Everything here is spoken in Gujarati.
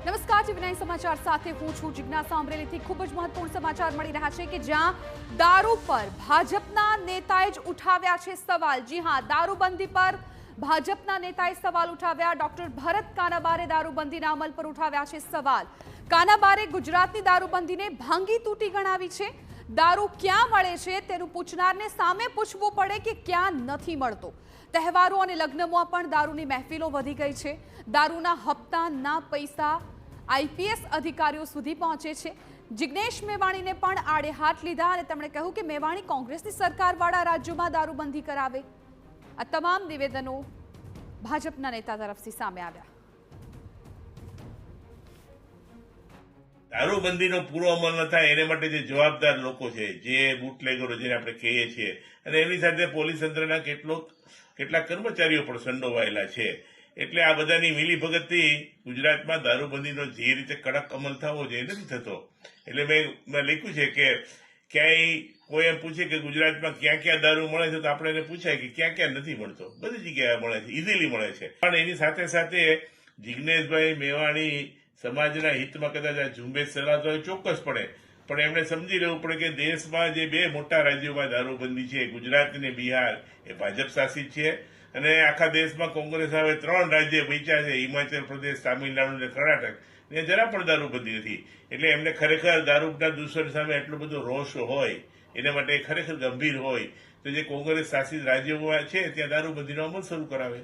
નમસ્કાર ટીવી9 સમાચાર સાથે હું છું જિજ્ઞાસા અમરેલીથી ખૂબ જ મહત્વપૂર્ણ સમાચાર મળી રહ્યા છે કે જ્યાં દારૂ પર ભાજપના નેતાએ જ ઉઠાવ્યા છે સવાલ। જી હા, દારૂબંધી પર ભાજપના નેતાએ સવાલ ઉઠાવ્યા। ડોક્ટર ભરત કાનાબારે દારૂબંધીના અમલ પર ઉઠાવ્યા છે સવાલ। કાનાબારે ગુજરાતની દારૂબંધીને ભાંગી તૂટી ગણાવી છે। દારૂ ક્યાં મળે છે તેનું પૂછનારને સામે પૂછવું પડે કે ક્યાં નથી મળતો। તહેવારો અને લગ્નમાં પણ દારૂની મહેફિલો વધી ગઈ છે। દારૂના હપ્તાના પૈસા આઈપીએસ અધિકારીઓ સુધી પહોંચે છે। જિગ્નેશ મેવાણીને પણ આડે હાથ લીધા અને તેમણે કહ્યું કે મેવાણી કોંગ્રેસની સરકારવાળા રાજ્યોમાં દારૂબંધી કરાવે। આ તમામ નિવેદનો ભાજપના નેતા તરફથી સામે આવ્યા। દારૂબંધીનો પૂરો અમલ ન થાય એને માટે જે જવાબદાર લોકો છે, જે બુટલેગરો જેને આપણે કહીએ છીએ, અને એની સાથે પોલીસ તંત્રના કેટલાક કર્મચારીઓ પણ સંડોવાયેલા છે। એટલે આ બધાની મિલીભગતથી ગુજરાતમાં દારૂબંધીનો જે રીતે કડક અમલ થવો જોઈએ નથી થતો। એટલે મેં લખ્યું છે કે ક્યાંય કોઈ એમ પૂછે કે ગુજરાતમાં ક્યાં ક્યાં દારૂ મળે છે તો આપણે એને પૂછાય કે ક્યાં ક્યાં નથી મળતો। બધી જગ્યાએ મળે છે, ઇઝીલી મળે છે। પણ એની સાથે સાથે જિગ્નેશભાઈ મેવાણી સમાજના હિતમાં કદાચ આ ઝુંબેશ ચલાવતો હોય ચોક્કસપણે, પણ એમણે સમજી લેવું પડે કે દેશમાં જે બે મોટા રાજ્યોમાં દારૂબંધી છે, ગુજરાત અને બિહાર, એ ભાજપ શાસિત છે, અને આખા દેશમાં કોંગ્રેસ હવે 3 રાજ્ય બચ્યા છે, હિમાચલ પ્રદેશ, તામિલનાડુ અને કર્ણાટક, ને જરા પણ દારૂબંધી નથી। એટલે એમને ખરેખર દારૂના દૂષણ સામે એટલો બધો રોષ હોય, એના માટે ખરેખર ગંભીર હોય તો જે કોંગ્રેસ શાસિત રાજ્યોમાં છે ત્યાં દારૂબંધીનો અમલ શરૂ કરાવે।